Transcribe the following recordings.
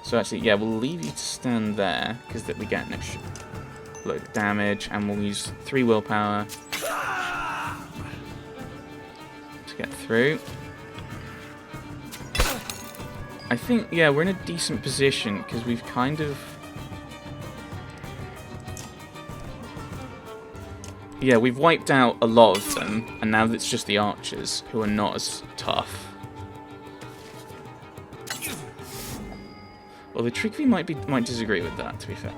So actually, yeah, we'll leave you to stand there, because we get an extra load of damage, and we'll use 3 willpower to get through. I think, yeah, we're in a decent position, because we've kind of... Yeah, we've wiped out a lot of them, and now it's just the archers, who are not as tough. Well, the Trigvi might disagree with that, to be fair.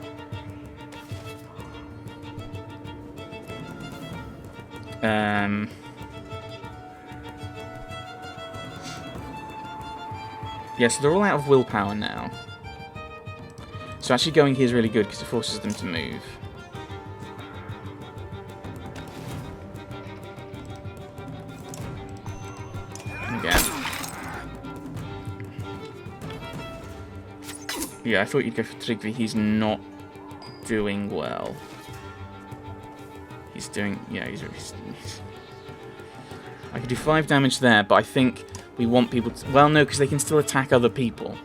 Yeah, so they're all out of willpower now. So actually going here is really good because it forces them to move. Again. Yeah, I thought you'd go for Trigvi. He's not doing well. He's doing... Yeah, he's I could do 5 damage there, but I think we want people to... Well, no, because they can still attack other people.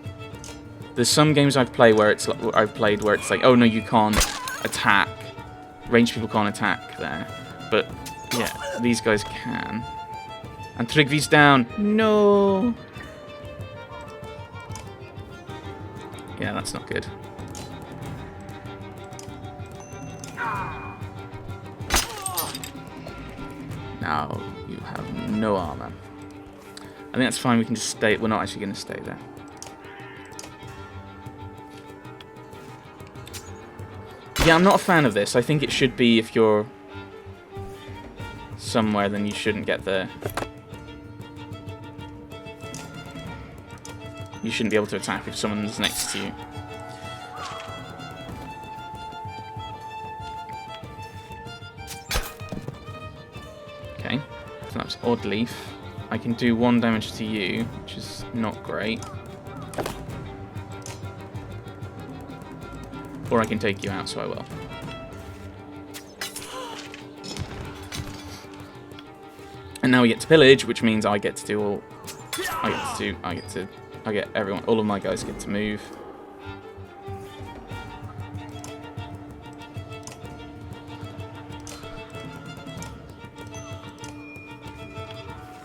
There's some games I've played where it's like, oh no, you can't attack. Ranged people can't attack there. But, yeah, these guys can. And Trigvi's down. No! Yeah, that's not good. Now you have no armor. I think that's fine, we can just stay. We're not actually going to stay there. Yeah, I'm not a fan of this. I think it should be if you're somewhere, then you shouldn't get there. You shouldn't be able to attack if someone's next to you. Okay, so that's Odd Leaf. I can do 1 damage to you, which is not great. Or I can take you out, so I will. And now we get to pillage, which means I get to do all... I get everyone, all of my guys get to move.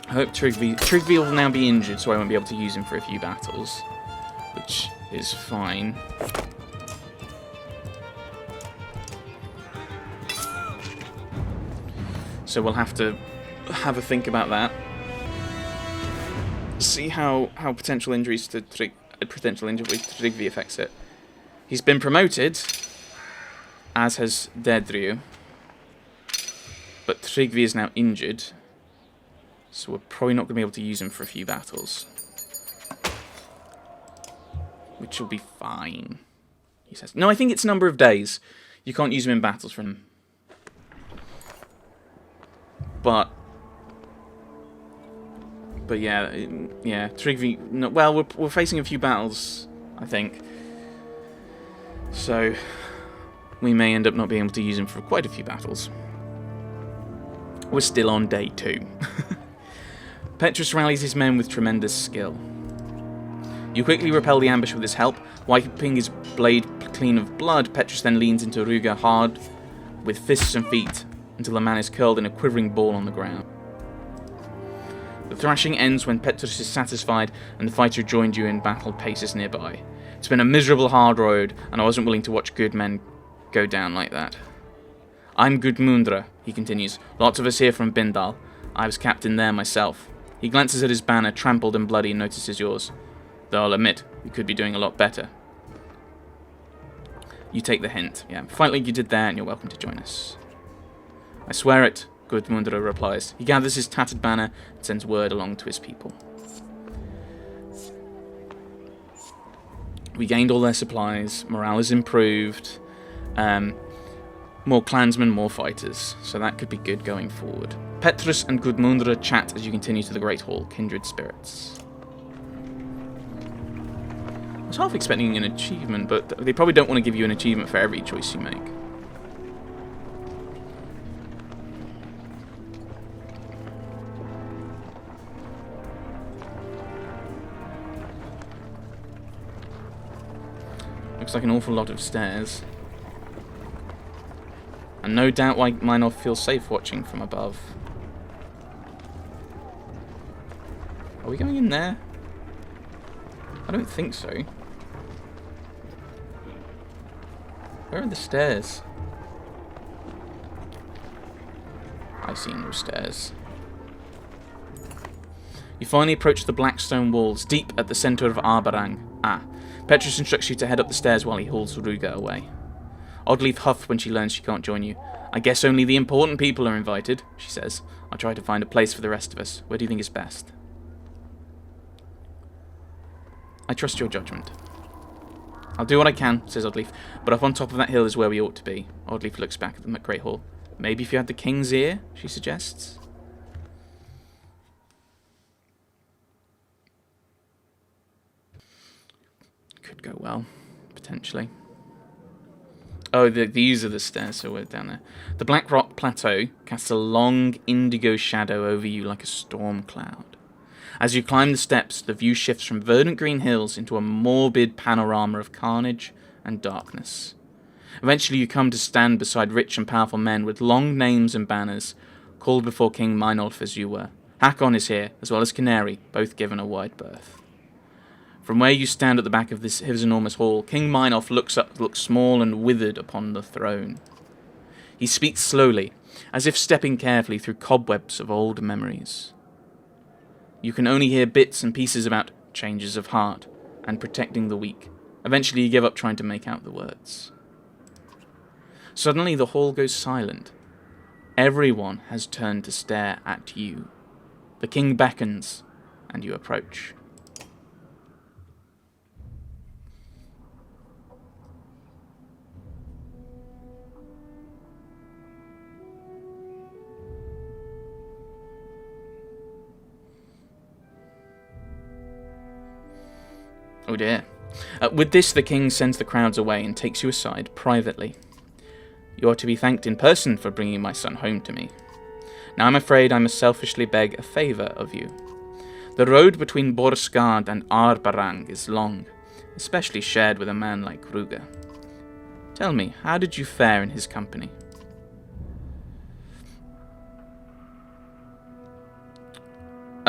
I hope Trigvi will now be injured, so I won't be able to use him for a few battles, which is fine. So we'll have to have a think about that. See how potential injuries to Trigvi affects it. He's been promoted, as has Dedriu, but Trigvi is now injured, so we're probably not going to be able to use him for a few battles, which will be fine. He says, "No, I think it's number of days. You can't use him in battles for him, but." But yeah, Trigvi... No, well, we're facing a few battles, I think. So, we may end up not being able to use him for quite a few battles. We're still on day 2. Petrus rallies his men with tremendous skill. You quickly repel the ambush with his help. Wiping his blade clean of blood, Petrus then leans into Ruga hard with fists and feet until the man is curled in a quivering ball on the ground. The thrashing ends when Petrus is satisfied and the fighter who joined you in battle paces nearby. It's been a miserable hard road, and I wasn't willing to watch good men go down like that. I'm Gudmundra, he continues. Lots of us here from Bindal. I was captain there myself. He glances at his banner, trampled and bloody, and notices yours. Though I'll admit, we could be doing a lot better. You take the hint. Yeah, fight like you did there, and you're welcome to join us. I swear it, Gudmundra replies. He gathers his tattered banner and sends word along to his people. We gained all their supplies, morale is improved, more clansmen, more fighters, so that could be good going forward. Petrus and Gudmundra chat as you continue to the Great Hall, kindred spirits. I was half expecting an achievement, but they probably don't want to give you an achievement for every choice you make. Looks like an awful lot of stairs. And no doubt why Minolf feels safe watching from above. Are we going in there? I don't think so. Where are the stairs? I see no stairs. You finally approach the black stone walls, deep at the centre of Arbarang. Petrus instructs you to head up the stairs while he hauls Ruga away. Oddleif huffs when she learns she can't join you. I guess only the important people are invited, she says. I'll try to find a place for the rest of us. Where do you think is best? I trust your judgment. I'll do what I can, says Oddleif, but up on top of that hill is where we ought to be. Oddleif looks back at them at Great Hall. Maybe if you had the king's ear, she suggests. Could go well, potentially. Oh, these are the stairs, so we're down there. The Black Rock Plateau casts a long indigo shadow over you like a storm cloud. As you climb the steps, the view shifts from verdant green hills into a morbid panorama of carnage and darkness. Eventually you come to stand beside rich and powerful men with long names and banners, called before King Minolf as you were. Hakon is here, as well as Canary, both given a wide berth. From where you stand at the back of his enormous hall, King Minolf looks small and withered upon the throne. He speaks slowly, as if stepping carefully through cobwebs of old memories. You can only hear bits and pieces about changes of heart and protecting the weak. Eventually you give up trying to make out the words. Suddenly the hall goes silent. Everyone has turned to stare at you. The king beckons, and you approach. Oh dear. With this, the king sends the crowds away and takes you aside privately. You are to be thanked in person for bringing my son home to me. Now I'm afraid I must selfishly beg a favour of you. The road between Borskard and Arbarang is long, especially shared with a man like Ruga. Tell me, how did you fare in his company?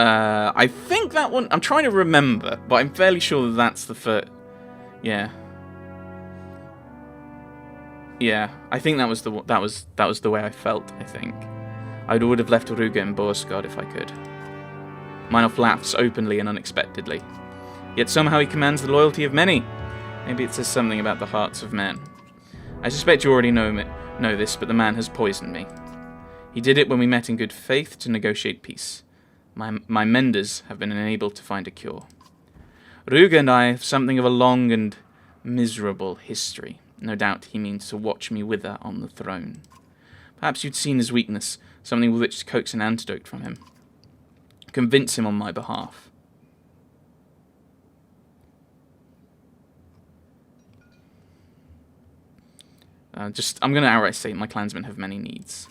I think that one... I'm trying to remember, but I'm fairly sure that's the first... Yeah. Yeah, I think that was the way I felt, I think. I would have left Ruga in Borskard if I could. Minolf laughs openly and unexpectedly. Yet somehow he commands the loyalty of many. Maybe it says something about the hearts of men. I suspect you already know this, but the man has poisoned me. He did it when we met in good faith to negotiate peace. My menders have been unable to find a cure. Ruga and I have something of a long and miserable history. No doubt he means to watch me wither on the throne. Perhaps you'd seen his weakness, something with which to coax an antidote from him. Convince him on my behalf. I'm going to outright say my clansmen have many needs.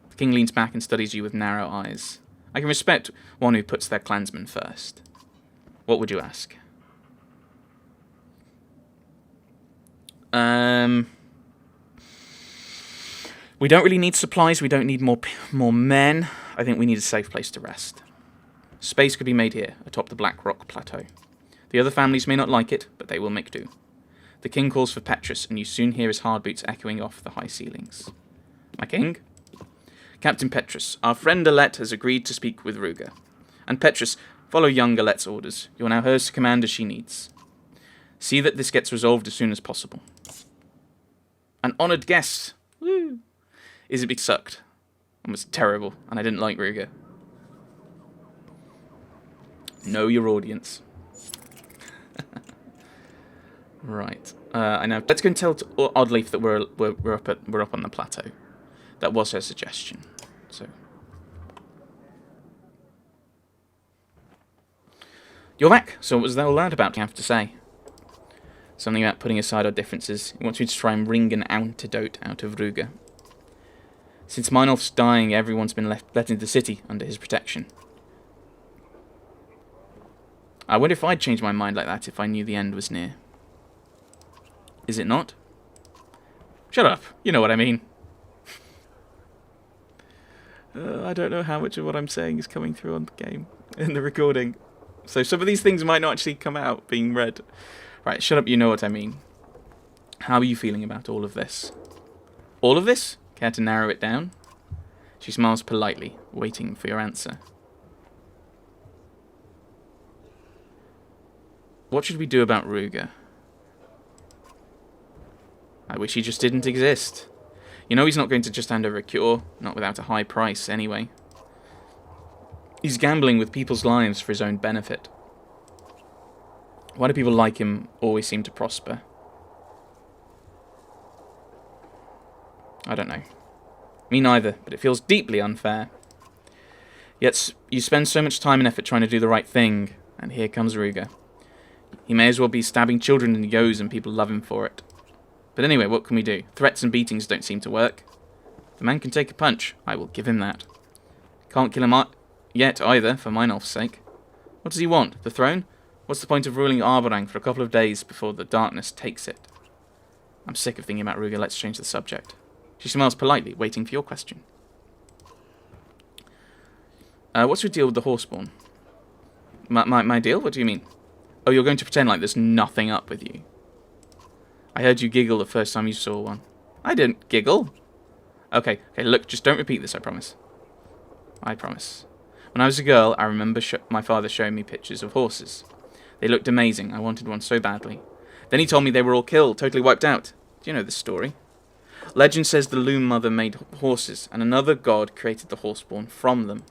The king leans back and studies you with narrow eyes. I can respect one who puts their clansmen first. What would you ask? We don't really need supplies. We don't need more men. I think we need a safe place to rest. Space could be made here, atop the Black Rock Plateau. The other families may not like it, but they will make do. The king calls for Petrus, and you soon hear his hard boots echoing off the high ceilings. My king? Captain Petrus, our friend Alette has agreed to speak with Ruga. And Petrus, follow young Alette's orders. You are now hers to command as she needs. See that this gets resolved as soon as possible. An honoured guest. Woo! Isabik sucked. It was terrible, and I didn't like Ruga. Know your audience. Right. I know. Let's go and tell Oddleif that we're up on the plateau. That was her suggestion. So you're back. So what was that all that about? You have to say something about putting aside our differences. He wants you to try and wring an antidote out of Ruga. Since Minolf's dying, everyone's been let into the city under his protection. I wonder if I'd change my mind like that if I knew the end was near. Is it not? Shut up. You know what I mean. I don't know how much of what I'm saying is coming through on the game, in the recording. So some of these things might not actually come out being read. Right, shut up, you know what I mean. How are you feeling about all of this? All of this? Care to narrow it down? She smiles politely, waiting for your answer. What should we do about Ruger? I wish he just didn't exist. You know he's not going to just hand over a cure, not without a high price anyway. He's gambling with people's lives for his own benefit. Why do people like him always seem to prosper? I don't know. Me neither, but it feels deeply unfair. Yet you spend so much time and effort trying to do the right thing, and here comes Ruger. He may as well be stabbing children in the yos and people love him for it. But anyway, what can we do? Threats and beatings don't seem to work. The man can take a punch. I will give him that. Can't kill him yet either, for Meinolf's sake. What does he want? The throne? What's the point of ruling Arborang for a couple of days before the darkness takes it? I'm sick of thinking about Ruger. Let's change the subject. She smiles politely, waiting for your question. What's your deal with the Horseborn? My deal? What do you mean? Oh, you're going to pretend like there's nothing up with you. I heard you giggle the first time you saw one. I didn't giggle. Okay, look, just don't repeat this, I promise. I promise. When I was a girl, I remember my father showing me pictures of horses. They looked amazing. I wanted one so badly. Then he told me they were all killed, totally wiped out. Do you know this story? Legend says the Loom Mother made horses, and another god created the Horseborn from them.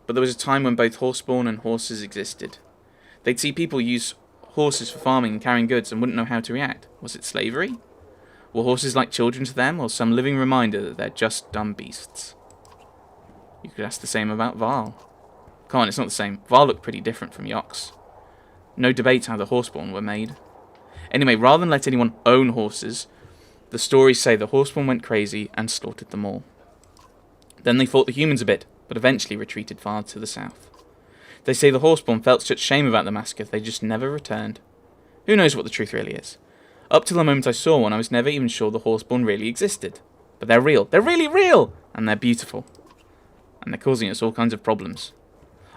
But there was a time when both Horseborn and horses existed. They'd see people use horses for farming and carrying goods and wouldn't know how to react. Was it slavery? Were horses like children to them, or some living reminder that they're just dumb beasts? You could ask the same about Varl. Come on, it's not the same. Varl looked pretty different from Yox. No debate how the Horseborn were made. Anyway, rather than let anyone own horses, the stories say the Horseborn went crazy and slaughtered them all. Then they fought the humans a bit, but eventually retreated far to the south. They say the Horseborn felt such shame about the massacre they just never returned. Who knows what the truth really is? Up till the moment I saw one, I was never even sure the Horseborn really existed. But they're real. They're really real! And they're beautiful. And they're causing us all kinds of problems.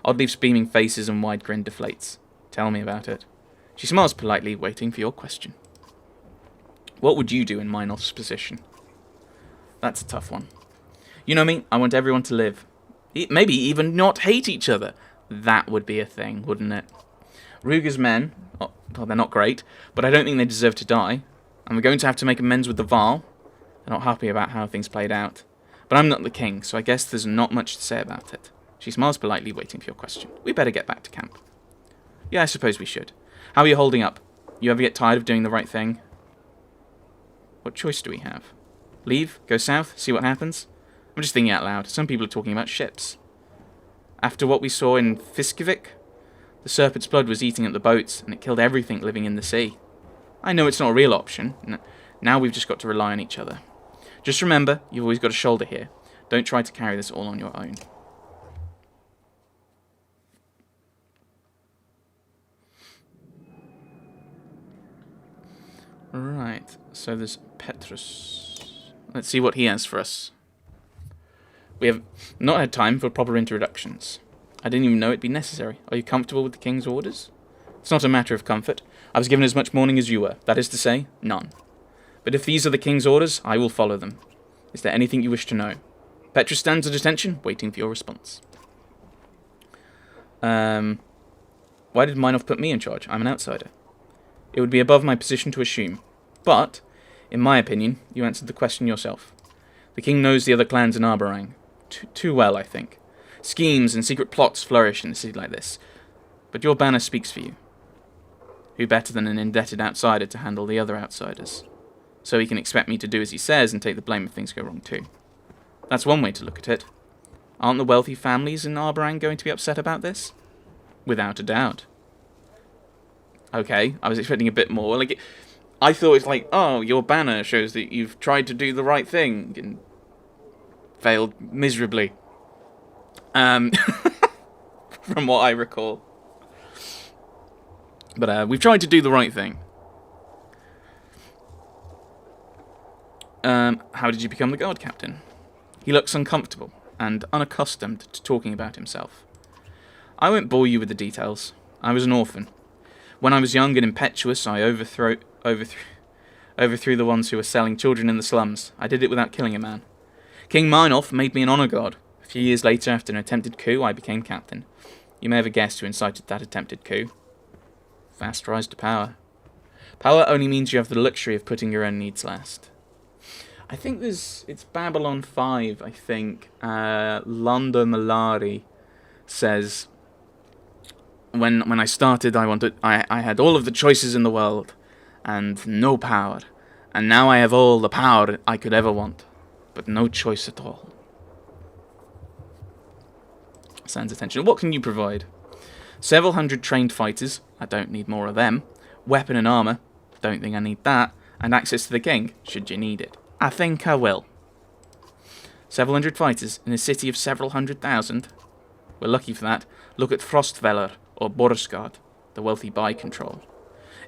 Oddleif's beaming faces and wide grin deflates. Tell me about it. She smiles politely, waiting for your question. What would you do in Meinolf's position? That's a tough one. You know me, I want everyone to live. Maybe even not hate each other. That would be a thing, wouldn't it? Ruger's men, well, they're not great, but I don't think they deserve to die. And we're going to have to make amends with the Varl. They're not happy about how things played out. But I'm not the king, so I guess there's not much to say about it. She smiles politely, waiting for your question. We better get back to camp. Yeah, I suppose we should. How are you holding up? You ever get tired of doing the right thing? What choice do we have? Leave? Go south? See what happens? I'm just thinking out loud. Some people are talking about ships. After what we saw in Fiskevik, the serpent's blood was eating at the boats, and it killed everything living in the sea. I know it's not a real option. Now we've just got to rely on each other. Just remember, you've always got a shoulder here. Don't try to carry this all on your own. Right, so there's Petrus. Let's see what he has for us. We have not had time for proper introductions. I didn't even know it'd be necessary. Are you comfortable with the king's orders? It's not a matter of comfort. I was given as much mourning as you were. That is to say, none. But if these are the king's orders, I will follow them. Is there anything you wish to know? Petrus stands at attention, waiting for your response. Why did Meinolf put me in charge? I'm an outsider. It would be above my position to assume. But, in my opinion, you answered the question yourself. The king knows the other clans in Arborang. Too well, I think. Schemes and secret plots flourish in a city like this. But your banner speaks for you. Who better than an indebted outsider to handle the other outsiders? So he can expect me to do as he says and take the blame if things go wrong too. That's one way to look at it. Aren't the wealthy families in Arborang going to be upset about this? Without a doubt. Okay, I was expecting a bit more. I thought it's like, oh, your banner shows that you've tried to do the right thing and failed miserably. From what I recall. But we've tried to do the right thing. How did you become the guard captain? He looks uncomfortable and unaccustomed to talking about himself. I won't bore you with the details. I was an orphan. When I was young and impetuous, I overthrew the ones who were selling children in the slums. I did it without killing a man. King Minoff made me an honor guard. A few years later, after an attempted coup, I became captain. You may have guessed who incited that attempted coup. Fast rise to power. Power only means you have the luxury of putting your own needs last. I think it's Babylon 5, I think. Lando Malari says, when I started, I had all of the choices in the world and no power. And now I have all the power I could ever want, but no choice at all. Sans attention. What can you provide? Several hundred trained fighters. I don't need more of them. Weapon and armor. Don't think I need that. And access to the king, should you need it. I think I will. Several hundred fighters in a city of several 100,000. We're lucky for that. Look at Frostfeller or Borisgard. The wealthy buy control.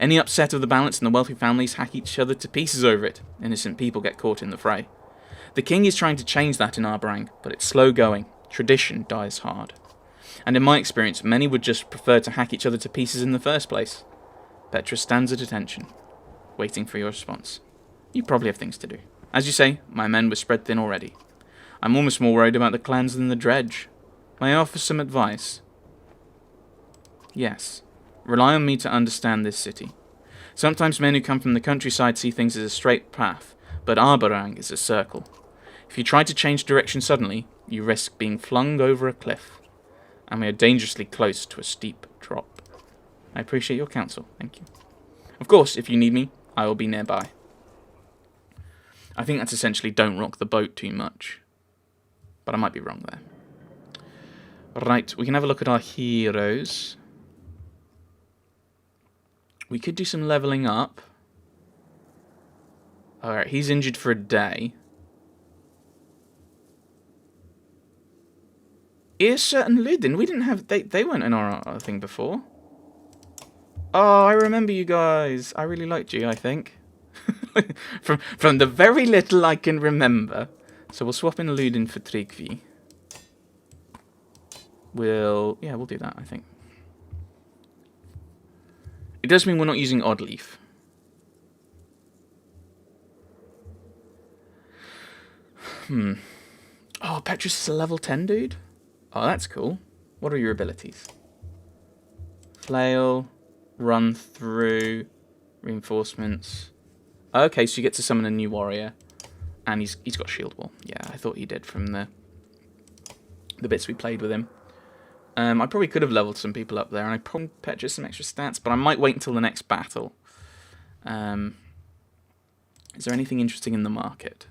Any upset of the balance and the wealthy families hack each other to pieces over it. Innocent people get caught in the fray. The king is trying to change that in Arbarang, but it's slow going. Tradition dies hard. And in my experience, many would just prefer to hack each other to pieces in the first place. Petra stands at attention, waiting for your response. You probably have things to do. As you say, my men were spread thin already. I'm almost more worried about the clans than the dredge. May I offer some advice? Yes. Rely on me to understand this city. Sometimes men who come from the countryside see things as a straight path, but Arbarang is a circle. If you try to change direction suddenly, you risk being flung over a cliff. And we are dangerously close to a steep drop. I appreciate your counsel, thank you. Of course, if you need me, I will be nearby. I think that's essentially don't rock the boat too much. But I might be wrong there. Right, we can have a look at our heroes. We could do some leveling up. Alright, he's injured for a day. Irsa and Ludin, we didn't have... They weren't in our thing before. Oh, I remember you guys. I really liked you, I think. from the very little I can remember. So we'll swap in Ludin for Tryggvi. We'll do that, I think. It does mean we're not using Oddleaf. Oh, Petrus is a level 10 dude? Oh, that's cool. What are your abilities? Flail, run through, reinforcements. Okay, so you get to summon a new warrior. And he's got shield wall. Yeah, I thought he did from the bits we played with him. I probably could have leveled some people up there, and I probably purchased some extra stats, but I might wait until the next battle. Is there anything interesting in the market?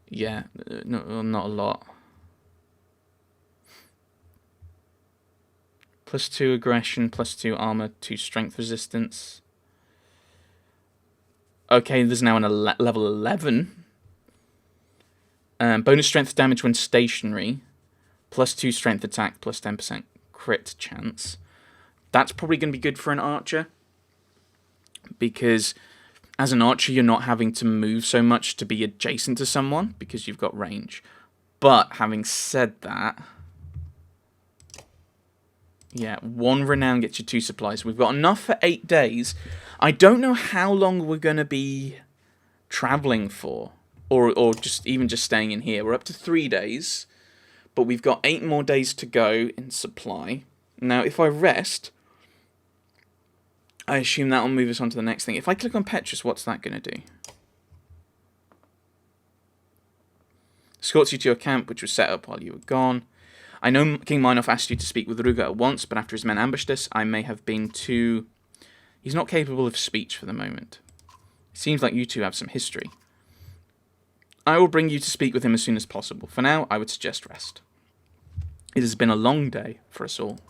Yeah, not a lot. +2 aggression, +2 armor, 2 strength resistance. Okay, there's now an level 11. Bonus strength damage when stationary. +2 strength attack, +10% crit chance. That's probably going to be good for an archer. Because as an archer, you're not having to move so much to be adjacent to someone. Because you've got range. But having said that... Yeah, 1 renown gets you 2 supplies. We've got enough for 8 days. I don't know how long we're going to be traveling for. Or just staying in here. We're up to 3 days. But we've got 8 more days to go in supply. Now, if I rest, I assume that will move us on to the next thing. If I click on Petrus, what's that going to do? Escorts you to your camp, which was set up while you were gone. I know King Minoff asked you to speak with Ruga at once, but after his men ambushed us, I may have been too... He's not capable of speech for the moment. It seems like you two have some history. I will bring you to speak with him as soon as possible. For now, I would suggest rest. It has been a long day for us all.